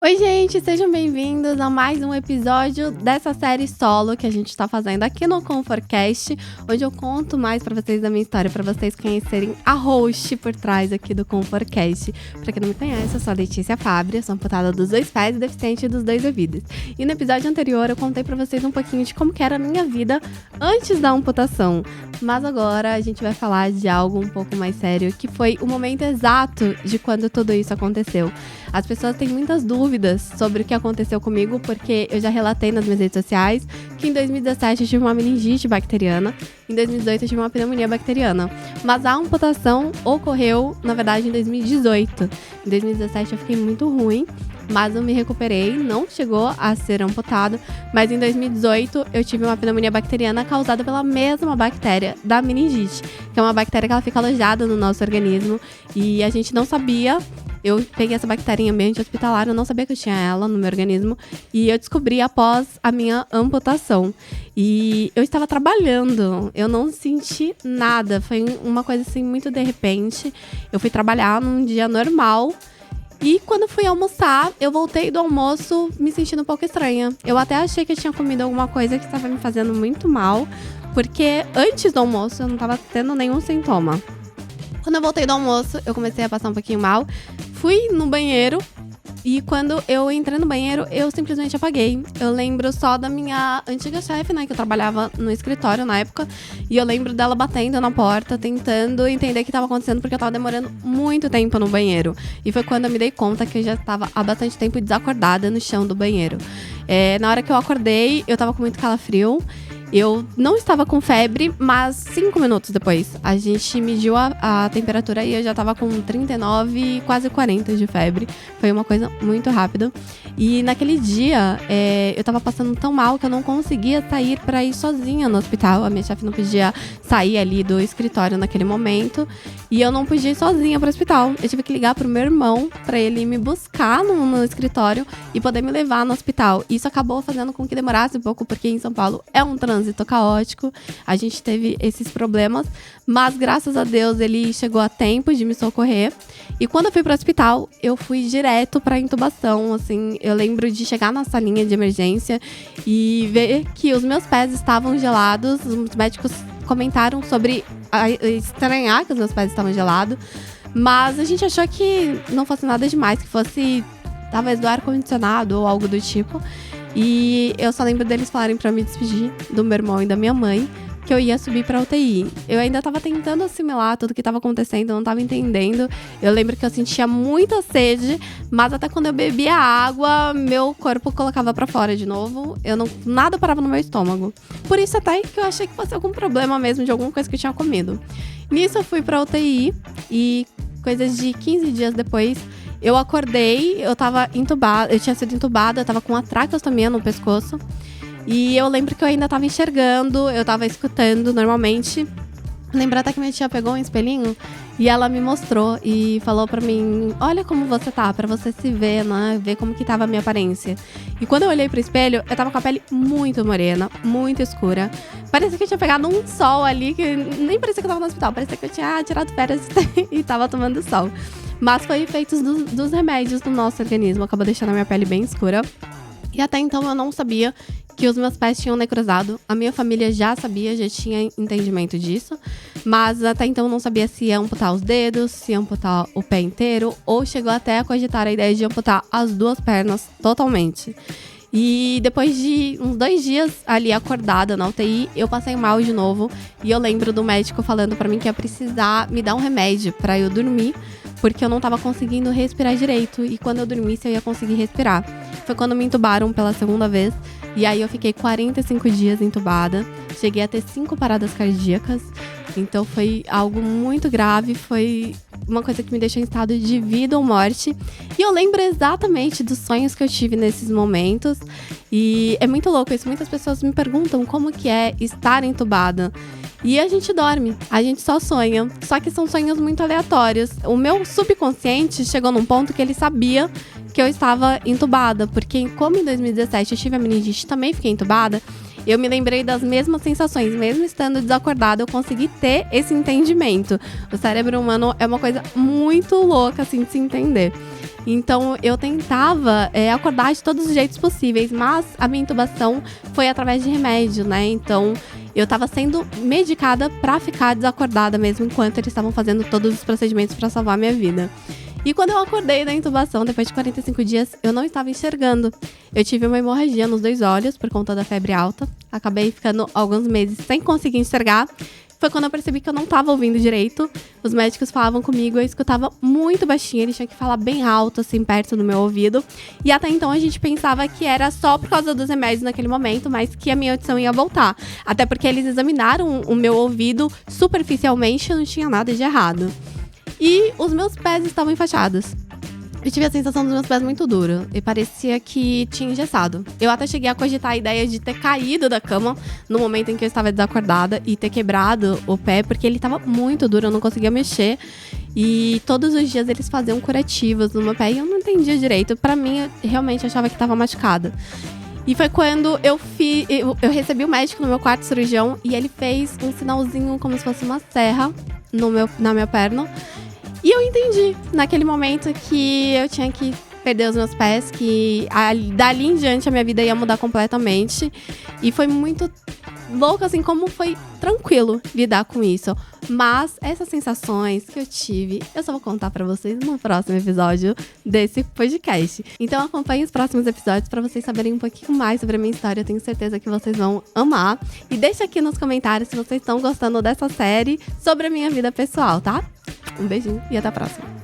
Oi, gente, sejam bem-vindos a mais um episódio dessa série solo que a gente tá fazendo aqui no Comfortcast, onde eu conto mais pra vocês da minha história, pra vocês conhecerem a host por trás aqui do Comfortcast. Pra quem não me conhece, eu sou a Letícia Fabri, sou amputada dos 2 pés e deficiente dos 2 ouvidos. E no episódio anterior eu contei pra vocês um pouquinho de como que era a minha vida antes da amputação. Mas agora a gente vai falar de algo um pouco mais sério, que foi o momento exato de quando tudo isso aconteceu. As pessoas têm muitas dúvidas sobre o que aconteceu comigo, porque eu já relatei nas minhas redes sociais que em 2017 eu tive uma meningite bacteriana, em 2018 eu tive uma pneumonia bacteriana. Mas a amputação ocorreu, na verdade, em 2018. Em 2017 eu fiquei muito ruim, mas eu me recuperei, não chegou a ser amputado, mas em 2018 eu tive uma pneumonia bacteriana causada pela mesma bactéria da meningite, que é uma bactéria que ela fica alojada no nosso organismo e a gente não sabia. Eu peguei essa bactéria em ambiente hospitalar, eu não sabia que eu tinha ela no meu organismo e eu descobri após a minha amputação. E eu estava trabalhando, eu não senti nada, foi uma coisa assim muito de repente. Eu fui trabalhar num dia normal. E quando fui almoçar, eu voltei do almoço me sentindo um pouco estranha. Eu até achei que eu tinha comido alguma coisa que estava me fazendo muito mal, porque antes do almoço eu não estava tendo nenhum sintoma. Quando eu voltei do almoço, eu comecei a passar um pouquinho mal, fui no banheiro e quando eu entrei no banheiro, eu simplesmente apaguei. Eu lembro só da minha antiga chefe, né, que eu trabalhava no escritório na época, e eu lembro dela batendo na porta, tentando entender o que estava acontecendo, porque eu estava demorando muito tempo no banheiro. E foi quando eu me dei conta que eu já estava há bastante tempo desacordada no chão do banheiro. Na hora que eu acordei, eu estava com muito calafrio. Eu não estava com febre, mas 5 minutos depois a gente mediu a temperatura e eu já estava com 39, quase 40 de febre. Foi uma coisa muito rápida. E naquele dia eu estava passando tão mal que eu não conseguia sair para ir sozinha no hospital. A minha chefe não podia sair ali do escritório naquele momento e eu não podia ir sozinha para o hospital. Eu tive que ligar pro meu irmão para ele me buscar no escritório e poder me levar no hospital. Isso acabou fazendo com que demorasse um pouco, porque em São Paulo é um trânsito caótico, a gente teve esses problemas, mas graças a Deus ele chegou a tempo de me socorrer. E quando eu fui para o hospital, eu fui direto para intubação, assim, eu lembro de chegar na salinha de emergência e ver que os meus pés estavam gelados. Os médicos comentaram sobre estranhar que os meus pés estavam gelados, mas a gente achou que não fosse nada demais, que fosse talvez do ar-condicionado ou algo do tipo. E eu só lembro deles falarem pra me despedir do meu irmão e da minha mãe, que eu ia subir pra UTI. Eu ainda tava tentando assimilar tudo que tava acontecendo, eu não tava entendendo. Eu lembro que eu sentia muita sede, mas até quando eu bebia água, meu corpo colocava pra fora de novo. Nada parava no meu estômago. Por isso até que eu achei que fosse algum problema mesmo, de alguma coisa que eu tinha comido. Nisso eu fui pra UTI e coisas de 15 dias depois, eu acordei, eu tava entubada, eu tinha sido entubada, eu tava com uma traqueostomia no pescoço. E eu lembro que eu ainda tava enxergando, eu tava escutando normalmente. Lembro até que minha tia pegou um espelhinho e ela me mostrou e falou pra mim: olha como você tá, pra você se ver, né? Ver como que tava a minha aparência. E quando eu olhei pro espelho, eu tava com a pele muito morena, muito escura. Parecia que eu tinha pegado um sol ali, que nem parecia que eu tava no hospital, parecia que eu tinha tirado férias e tava tomando sol. Mas foi efeitos dos remédios do nosso organismo, acabou deixando a minha pele bem escura. E até então eu não sabia que os meus pés tinham necrosado. A minha família já sabia, já tinha entendimento disso. Mas até então eu não sabia se ia amputar os dedos, se ia amputar o pé inteiro, ou chegou até a cogitar a ideia de amputar as 2 pernas totalmente. E depois de uns 2 dias ali acordada na UTI, eu passei mal de novo. E eu lembro do médico falando pra mim que ia precisar me dar um remédio pra eu dormir, porque eu não tava conseguindo respirar direito. E quando eu dormisse, eu ia conseguir respirar. Foi quando me intubaram pela segunda vez. E aí eu fiquei 45 dias entubada. Cheguei a ter 5 paradas cardíacas. Então foi algo muito grave. Foi uma coisa que me deixou em estado de vida ou morte. E eu lembro exatamente dos sonhos que eu tive nesses momentos. E é muito louco isso. Muitas pessoas me perguntam como que é estar entubada. E a gente dorme, a gente só sonha. Só que são sonhos muito aleatórios. O meu subconsciente chegou num ponto que ele sabia que eu estava entubada. Porque como em 2017 eu tive a meningite e também fiquei entubada, eu me lembrei das mesmas sensações. Mesmo estando desacordada, eu consegui ter esse entendimento. O cérebro humano é uma coisa muito louca, assim, de se entender. Então eu tentava acordar de todos os jeitos possíveis, mas a minha intubação foi através de remédio, né? Então eu tava sendo medicada pra ficar desacordada mesmo enquanto eles estavam fazendo todos os procedimentos pra salvar a minha vida. E quando eu acordei da intubação, depois de 45 dias, eu não estava enxergando. Eu tive uma hemorragia nos 2 olhos por conta da febre alta. Acabei ficando alguns meses sem conseguir enxergar. Foi quando eu percebi que eu não estava ouvindo direito. Os médicos falavam comigo, eu escutava muito baixinho, eles tinham que falar bem alto, assim, perto do meu ouvido. E até então a gente pensava que era só por causa dos remédios naquele momento, mas que a minha audição ia voltar. Até porque eles examinaram o meu ouvido superficialmente e não tinha nada de errado. E os meus pés estavam enfaixados. Eu tive a sensação dos meus pés muito duro e parecia que tinha engessado. Eu até cheguei a cogitar a ideia de ter caído da cama no momento em que eu estava desacordada e ter quebrado o pé, porque ele estava muito duro, eu não conseguia mexer. E todos os dias eles faziam curativos no meu pé e eu não entendia direito. Pra mim, eu realmente achava que estava machucada. E foi quando eu recebi o médico no meu quarto cirurgião e ele fez um sinalzinho como se fosse uma serra na minha perna. E eu entendi, naquele momento, que eu tinha que perder os meus pés, que dali em diante a minha vida ia mudar completamente. E foi muito louco, assim, como foi tranquilo lidar com isso. Mas essas sensações que eu tive, eu só vou contar pra vocês no próximo episódio desse podcast. Então acompanhe os próximos episódios pra vocês saberem um pouquinho mais sobre a minha história. Eu tenho certeza que vocês vão amar. E deixa aqui nos comentários se vocês estão gostando dessa série sobre a minha vida pessoal, tá? Um beijinho e até a próxima.